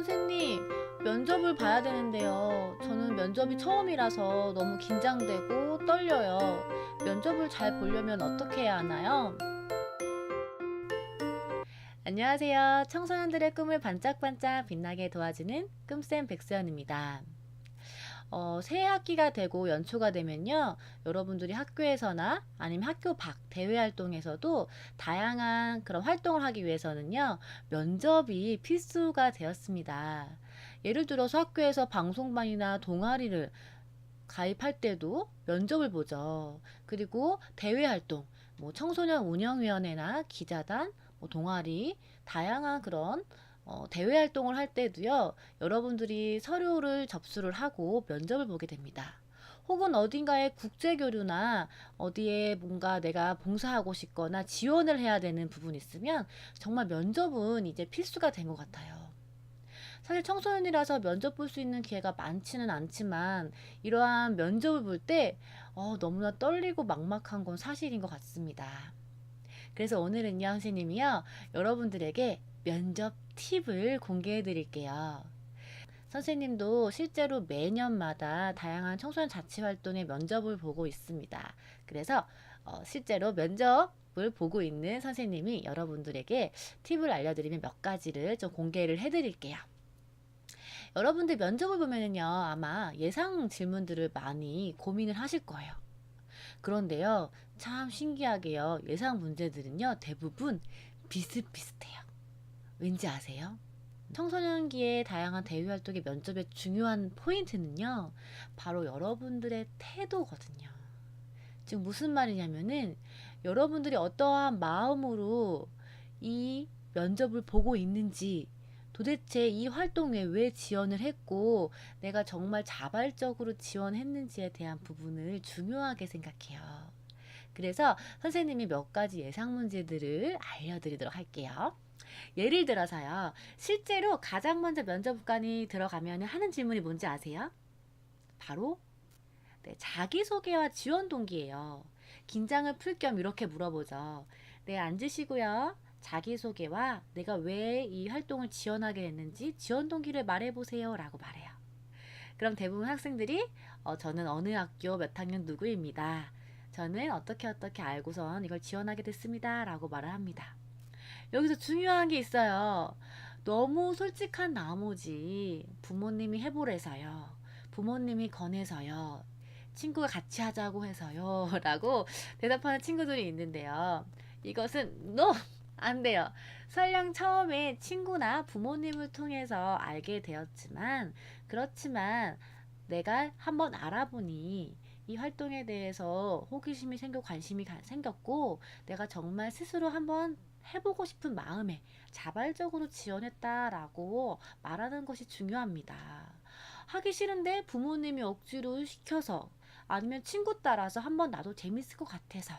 선생님, 면접을 봐야 되는데요. 저는 면접이 처음이라서 너무 긴장되고 떨려요. 면접을 잘 보려면 어떻게 해야 하나요? 안녕하세요. 청소년들의 꿈을 반짝반짝 빛나게 도와주는 꿈쌤 백수연입니다. 새 학기가 되고 연초가 되면요. 여러분들이 학교에서나 아니면 학교 밖 대외 활동에서도 다양한 그런 활동을 하기 위해서는요. 면접이 필수가 되었습니다. 예를 들어서 학교에서 방송반이나 동아리를 가입할 때도 면접을 보죠. 그리고 대외 활동, 뭐 청소년 운영위원회나 기자단, 뭐 동아리, 다양한 그런 대외 활동을 할 때도요, 여러분들이 서류를 접수를 하고 면접을 보게 됩니다. 혹은 어딘가에 국제교류나 어디에 뭔가 내가 봉사하고 싶거나 지원을 해야 되는 부분이 있으면 정말 면접은 이제 필수가 된 것 같아요. 사실 청소년이라서 면접 볼 수 있는 기회가 많지는 않지만 이러한 면접을 볼 때 너무나 떨리고 막막한 건 사실인 것 같습니다. 그래서 오늘은요, 선생님이요, 여러분들에게 면접 팁을 공개해 드릴게요. 선생님도 실제로 매년마다 다양한 청소년 자치 활동의 면접을 보고 있습니다. 그래서 실제로 면접을 보고 있는 선생님이 여러분들에게 팁을 알려드리면 몇 가지를 좀 공개를 해드릴게요. 여러분들 면접을 보면은요, 아마 예상 질문들을 많이 고민을 하실 거예요. 그런데요, 참 신기하게요, 예상 문제들은요, 대부분 비슷비슷해요. 왠지 아세요? 청소년기의 다양한 대외 활동의 면접의 중요한 포인트는요, 바로 여러분들의 태도거든요. 즉, 무슨 말이냐면은, 여러분들이 어떠한 마음으로 이 면접을 보고 있는지, 도대체 이 활동에 왜 지원을 했고, 내가 정말 자발적으로 지원했는지에 대한 부분을 중요하게 생각해요. 그래서 선생님이 몇 가지 예상 문제들을 알려드리도록 할게요. 예를 들어서요, 실제로 가장 먼저 면접관이 들어가면 하는 질문이 뭔지 아세요? 바로 네, 자기소개와 지원 동기예요. 긴장을 풀 겸 이렇게 물어보죠. 네, 앉으시고요. 자기소개와 내가 왜 이 활동을 지원하게 됐는지 지원 동기를 말해보세요 라고 말해요. 그럼 대부분 학생들이 저는 어느 학교 몇 학년 누구입니다. 저는 어떻게 알고선 이걸 지원하게 됐습니다 라고 말을 합니다. 여기서 중요한 게 있어요. 너무 솔직한 나머지 부모님이 해보래서요. 부모님이 권해서요. 친구가 같이 하자고 해서요. 라고 대답하는 친구들이 있는데요. 이것은 no! 안 돼요. 설령 처음에 친구나 부모님을 통해서 알게 되었지만, 그렇지만 내가 한번 알아보니 이 활동에 대해서 호기심이 생겨 관심이 생겼고, 내가 정말 스스로 한번 해보고 싶은 마음에 자발적으로 지원했다라고 말하는 것이 중요합니다. 하기 싫은데 부모님이 억지로 시켜서 아니면 친구 따라서 한번 나도 재밌을 것 같아서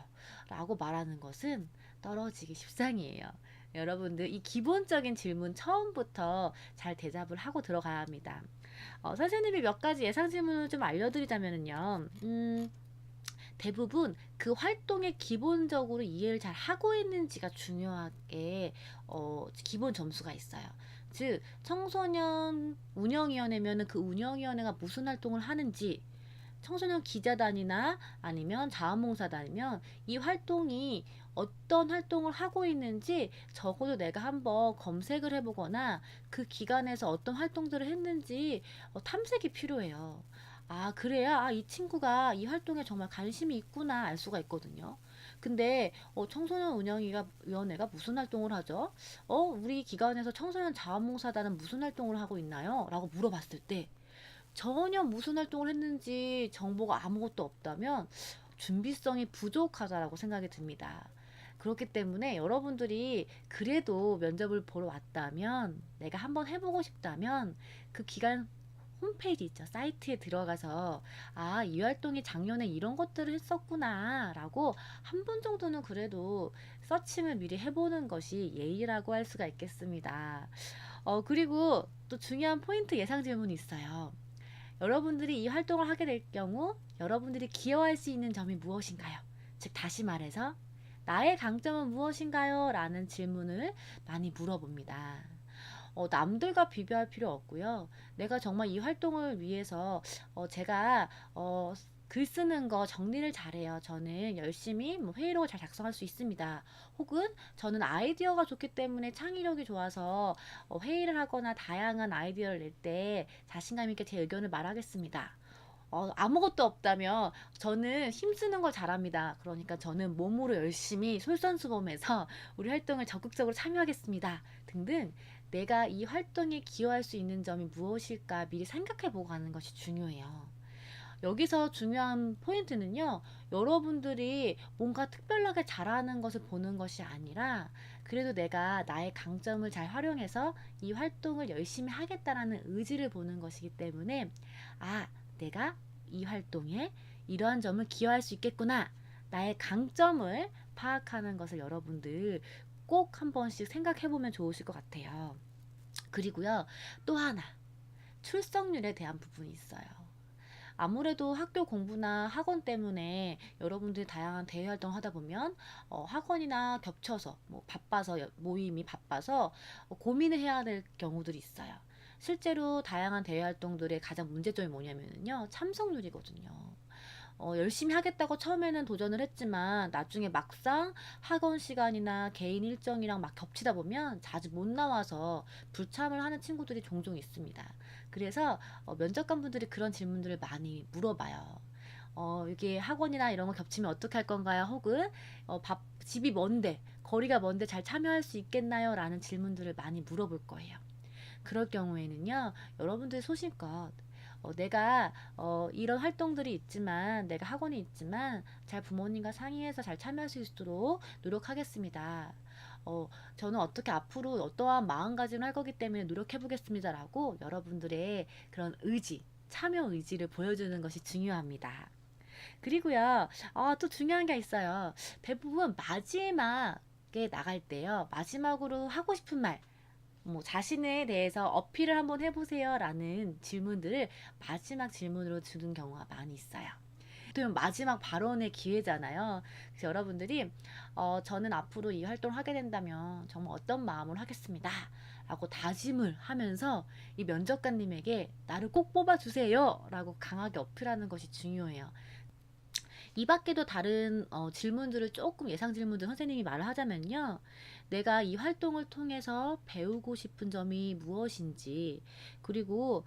라고 말하는 것은 떨어지기 십상이에요. 여러분들 이 기본적인 질문 처음부터 잘 대답을 하고 들어가야 합니다. 선생님이 몇 가지 예상 질문을 좀 알려드리자면요. 대부분 그 활동에 기본적으로 이해를 잘 하고 있는지가 중요하게 기본 점수가 있어요. 즉 청소년 운영위원회면은 그 운영위원회가 무슨 활동을 하는지, 청소년 기자단이나 아니면 자원봉사단이면 이 활동이 어떤 활동을 하고 있는지 적어도 내가 한번 검색을 해보거나 그 기관에서 어떤 활동들을 했는지 탐색이 필요해요. 아, 그래야 이 친구가 이 활동에 정말 관심이 있구나 알 수가 있거든요. 근데 청소년 운영위원회가 무슨 활동을 하죠? 우리 기관에서 청소년 자원봉사단은 무슨 활동을 하고 있나요? 라고 물어봤을 때 전혀 무슨 활동을 했는지 정보가 아무것도 없다면 준비성이 부족하다라고 생각이 듭니다. 그렇기 때문에 여러분들이 그래도 면접을 보러 왔다면, 내가 한번 해보고 싶다면 그 기관 홈페이지 있죠. 사이트에 들어가서 이 활동이 작년에 이런 것들을 했었구나 라고 한 번 정도는 그래도 서칭을 미리 해보는 것이 예의라고 할 수가 있겠습니다. 그리고 또 중요한 포인트 예상 질문이 있어요. 여러분들이 이 활동을 하게 될 경우 여러분들이 기여할 수 있는 점이 무엇인가요? 즉 다시 말해서 나의 강점은 무엇인가요? 라는 질문을 많이 물어봅니다. 남들과 비교할 필요 없고요. 내가 정말 이 활동을 위해서 제가 글 쓰는 거 정리를 잘해요. 저는 열심히 뭐 회의록을 잘 작성할 수 있습니다. 혹은 저는 아이디어가 좋기 때문에 창의력이 좋아서 회의를 하거나 다양한 아이디어를 낼 때 자신감 있게 제 의견을 말하겠습니다. 아무것도 없다면 저는 힘쓰는 걸 잘합니다. 그러니까 저는 몸으로 열심히 솔선수범해서 우리 활동을 적극적으로 참여하겠습니다. 등등 내가 이 활동에 기여할 수 있는 점이 무엇일까 미리 생각해보고 가는 것이 중요해요. 여기서 중요한 포인트는요, 여러분들이 뭔가 특별하게 잘하는 것을 보는 것이 아니라, 그래도 내가 나의 강점을 잘 활용해서 이 활동을 열심히 하겠다라는 의지를 보는 것이기 때문에, 아, 내가 이 활동에 이러한 점을 기여할 수 있겠구나. 나의 강점을 파악하는 것을 여러분들 꼭 한 번씩 생각해 보면 좋으실 것 같아요. 그리고요, 또 하나, 출석률에 대한 부분이 있어요. 아무래도 학교 공부나 학원 때문에 여러분들이 다양한 대외 활동 하다 보면 학원이나 겹쳐서 뭐 바빠서 모임이 바빠서 고민을 해야 될 경우들이 있어요. 실제로 다양한 대외 활동들의 가장 문제점이 뭐냐면요, 참석률이거든요. 열심히 하겠다고 처음에는 도전을 했지만 나중에 막상 학원 시간이나 개인 일정이랑 막 겹치다 보면 자주 못 나와서 불참을 하는 친구들이 종종 있습니다. 그래서 면접관 분들이 그런 질문들을 많이 물어봐요. 이게 학원이나 이런 거 겹치면 어떻게 할 건가요? 혹은 집이 먼데, 거리가 먼데 잘 참여할 수 있겠나요? 라는 질문들을 많이 물어볼 거예요. 그럴 경우에는요, 여러분들 소신껏 내가 이런 활동들이 있지만, 내가 학원이 있지만, 잘 부모님과 상의해서 잘 참여할 수 있도록 노력하겠습니다. 저는 어떻게 앞으로 어떠한 마음가짐을 할 거기 때문에 노력해 보겠습니다라고 여러분들의 그런 의지, 참여 의지를 보여주는 것이 중요합니다. 그리고요, 또 중요한 게 있어요. 대부분 마지막에 나갈 때요, 마지막으로 하고 싶은 말, 뭐 자신에 대해서 어필을 한번 해보세요 라는 질문들을 마지막 질문으로 주는 경우가 많이 있어요. 또 마지막 발언의 기회잖아요. 그래서 여러분들이 저는 앞으로 이 활동을 하게 된다면 정말 어떤 마음으로 하겠습니다 라고 다짐을 하면서 이 면접관님에게 나를 꼭 뽑아주세요 라고 강하게 어필하는 것이 중요해요. 이 밖에도 다른 질문들을 조금 예상 질문들 선생님이 말을 하자면요. 내가 이 활동을 통해서 배우고 싶은 점이 무엇인지, 그리고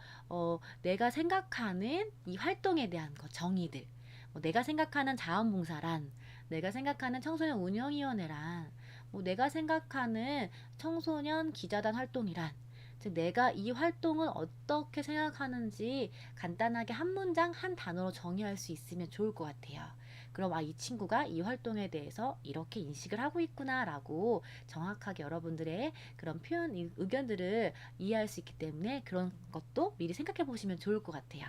내가 생각하는 이 활동에 대한 정의들, 내가 생각하는 자원봉사란, 내가 생각하는 청소년 운영위원회란, 내가 생각하는 청소년 기자단 활동이란, 즉 내가 이 활동을 어떻게 생각하는지 간단하게 한 문장 한 단어로 정의할 수 있으면 좋을 것 같아요. 그럼 이 친구가 이 활동에 대해서 이렇게 인식을 하고 있구나라고 정확하게 여러분들의 그런 표현 의견들을 이해할 수 있기 때문에 그런 것도 미리 생각해 보시면 좋을 것 같아요.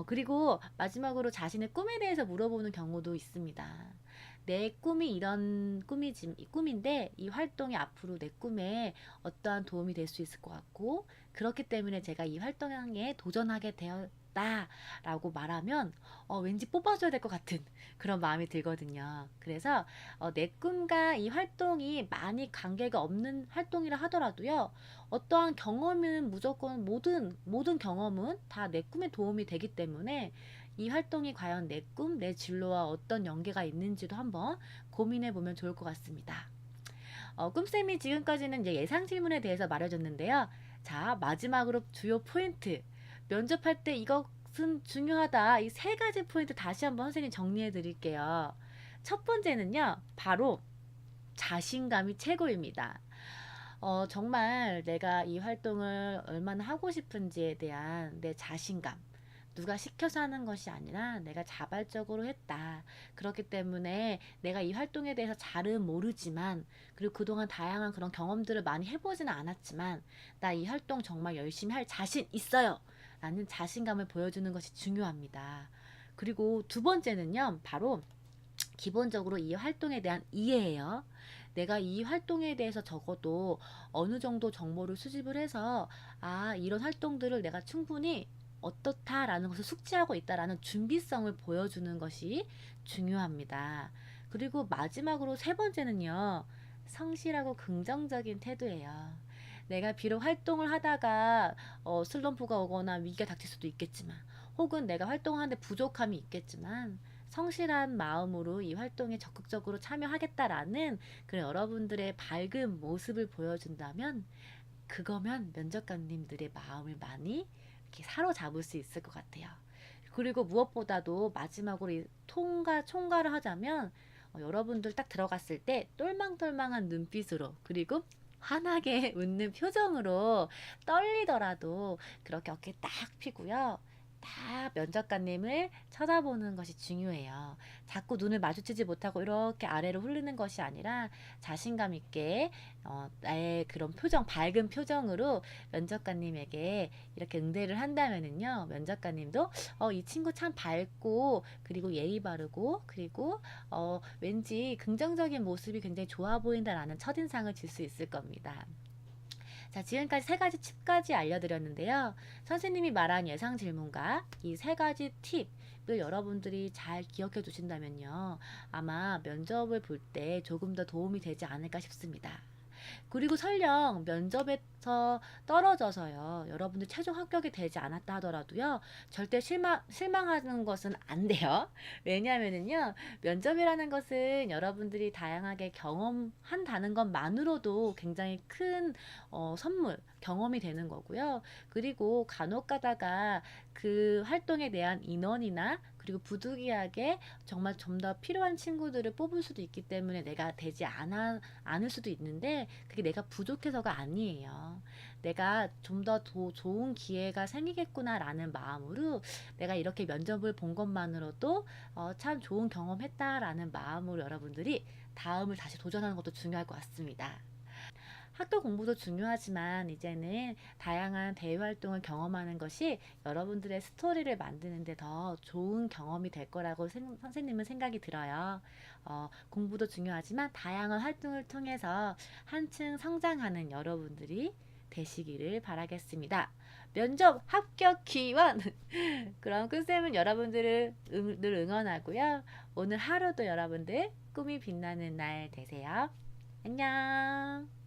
그리고 마지막으로 자신의 꿈에 대해서 물어보는 경우도 있습니다. 내 꿈이 이런 꿈인데 이 활동이 앞으로 내 꿈에 어떠한 도움이 될 수 있을 것 같고, 그렇기 때문에 제가 이 활동에 도전하게 되었다 라고 말하면 왠지 뽑아줘야 될 것 같은 그런 마음이 들거든요. 그래서 내 꿈과 이 활동이 많이 관계가 없는 활동이라 하더라도요, 어떠한 경험은 무조건 모든 경험은 다 내 꿈에 도움이 되기 때문에 이 활동이 과연 내 꿈, 내 진로와 어떤 연계가 있는지도 한번 고민해 보면 좋을 것 같습니다. 꿈쌤이 지금까지는 이제 예상 질문에 대해서 말해줬는데요. 자, 마지막으로 주요 포인트. 면접할 때 이것은 중요하다. 이 세 가지 포인트 다시 한번 선생님 정리해 드릴게요. 첫 번째는요, 바로 자신감이 최고입니다. 정말 내가 이 활동을 얼마나 하고 싶은지에 대한 내 자신감. 누가 시켜서 하는 것이 아니라 내가 자발적으로 했다. 그렇기 때문에 내가 이 활동에 대해서 잘은 모르지만, 그리고 그동안 다양한 그런 경험들을 많이 해보지는 않았지만, 나 이 활동 정말 열심히 할 자신 있어요. 라는 자신감을 보여주는 것이 중요합니다. 그리고 두 번째는요, 바로 기본적으로 이 활동에 대한 이해예요. 내가 이 활동에 대해서 적어도 어느 정도 정보를 수집을 해서, 이런 활동들을 내가 충분히 어떻다라는 것을 숙지하고 있다라는 준비성을 보여주는 것이 중요합니다. 그리고 마지막으로 세 번째는요, 성실하고 긍정적인 태도예요. 내가 비록 활동을 하다가 슬럼프가 오거나 위기가 닥칠 수도 있겠지만, 혹은 내가 활동하는데 부족함이 있겠지만, 성실한 마음으로 이 활동에 적극적으로 참여하겠다라는 그런 여러분들의 밝은 모습을 보여준다면, 그거면 면접관님들의 마음을 많이 이렇게 사로잡을 수 있을 것 같아요. 그리고 무엇보다도 마지막으로 총괄을 하자면, 여러분들 딱 들어갔을 때 똘망똘망한 눈빛으로, 그리고 환하게 웃는 표정으로, 떨리더라도 그렇게 어깨 딱 펴고요. 딱 면접관님을 쳐다보는 것이 중요해요. 자꾸 눈을 마주치지 못하고 이렇게 아래로 흐르는 것이 아니라 자신감 있게 나의 그런 표정, 밝은 표정으로 면접관님에게 이렇게 응대를 한다면은요, 면접관님도 이 친구 참 밝고, 그리고 예의 바르고, 그리고 왠지 긍정적인 모습이 굉장히 좋아 보인다라는 첫인상을 줄 수 있을 겁니다. 자, 지금까지 세 가지 팁까지 알려드렸는데요. 선생님이 말한 예상 질문과 이 세 가지 팁을 여러분들이 잘 기억해 두신다면요, 아마 면접을 볼 때 조금 더 도움이 되지 않을까 싶습니다. 그리고 설령 면접에서 떨어져서요, 여러분들 최종 합격이 되지 않았다 하더라도요, 절대 실망하는 것은 안 돼요. 왜냐하면은요, 면접이라는 것은 여러분들이 다양하게 경험한다는 것만으로도 굉장히 큰 선물, 경험이 되는 거고요. 그리고 간혹 가다가 그 활동에 대한 인원이나, 그리고 부득이하게 정말 좀 더 필요한 친구들을 뽑을 수도 있기 때문에 내가 되지 않을 수도 있는데, 그게 내가 부족해서가 아니에요. 내가 좀 더 좋은 기회가 생기겠구나라는 마음으로, 내가 이렇게 면접을 본 것만으로도 참 좋은 경험했다라는 마음으로 여러분들이 다음을 다시 도전하는 것도 중요할 것 같습니다. 학교 공부도 중요하지만 이제는 다양한 대외 활동을 경험하는 것이 여러분들의 스토리를 만드는데 더 좋은 경험이 될 거라고 선생님은 생각이 들어요. 공부도 중요하지만 다양한 활동을 통해서 한층 성장하는 여러분들이 되시기를 바라겠습니다. 면접 합격 기원! 그럼 끝쌤은 여러분들을 늘 응원하고요. 오늘 하루도 여러분들 꿈이 빛나는 날 되세요. 안녕!